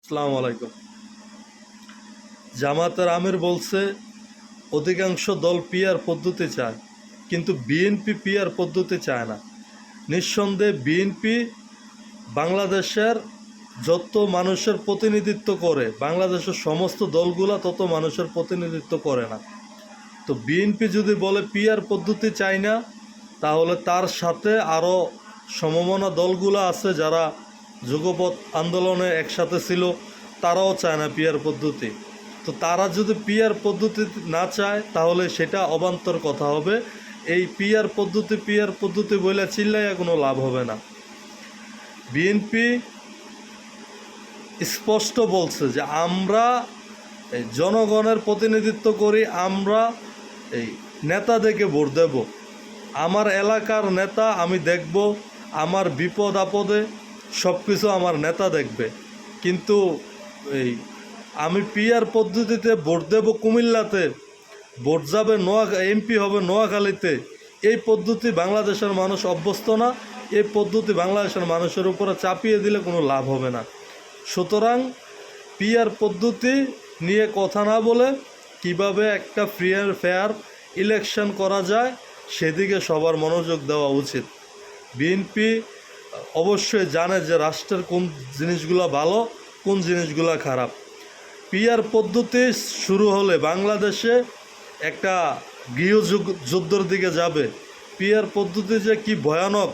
আসসালামু আলাইকুম। জামায়াতের আমির বলছে অধিকাংশ দল পিআর পদ্ধতি চায়, কিন্তু বিএনপি পিআর পদ্ধতি চায় না। নিঃসন্দেহে বিএনপি বাংলাদেশের যত মানুষের প্রতিনিধিত্ব করে, বাংলাদেশের সমস্ত দলগুলা তত মানুষের প্রতিনিধিত্ব করে না। তো বিএনপি যদি বলে পিআর পদ্ধতি চায় না, তাহলে তার সাথে আরও সমমনা দলগুলো আছে যারা যুগপৎ আন্দোলনে একসাথে ছিল, তারাও চায় না পিআর পদ্ধতি। তো তারা যদি পিআর পদ্ধতি না চায় তাহলে সেটা অবান্তর কথা হবে। এই পিআর পদ্ধতি বলে চিল্লাইয়া কোনো লাভ হবে না। বিএনপি স্পষ্ট বলছে যে আমরা এই জনগণের প্রতিনিধিত্ব করি, আমরা এই নেতাদেরকে ভোট দেব। আমার এলাকার নেতা আমি দেখব, আমার বিপদ আপদে সব কিছু আমার নেতা দেখবে। কিন্তু এই আমি পিআর পদ্ধতিতে ভোট দেব কুমিল্লাতে, ভোট যাবে এমপি হবে নোয়াখালীতে, এই পদ্ধতি বাংলাদেশের মানুষ অভ্যস্ত না। এই পদ্ধতি বাংলাদেশের মানুষের উপরে চাপিয়ে দিলে কোনো লাভ হবে না। সুতরাং পিআর পদ্ধতি নিয়ে কথা না বলে কিভাবে একটা ফ্রি অ্যান্ড ফেয়ার ইলেকশন করা যায় সেদিকে সবার মনোযোগ দেওয়া উচিত। বিএনপি অবশ্যই জানে যে রাষ্ট্রের কোন জিনিসগুলো ভালো, কোন জিনিসগুলো খারাপ। পিআর পদ্ধতি শুরু হলে বাংলাদেশে একটা গৃহযুদ্ধের দিকে যাবে। পিআর পদ্ধতি যে কি ভয়ানক,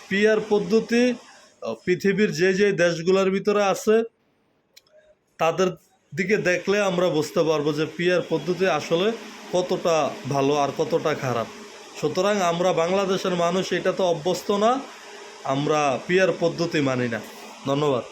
পিআর পদ্ধতি পৃথিবীর যে দেশগুলোর ভিতরে আছে তাদের দিকে দেখলে আমরা বুঝতে পারবো যে পিআর পদ্ধতি আসলে কতটা ভালো আর কতটা খারাপ। সুতরাং আমরা বাংলাদেশের মানুষ এটা তো অভ্যস্ত না, আমরা পিআর পদ্ধতি মানি না। ধন্যবাদ।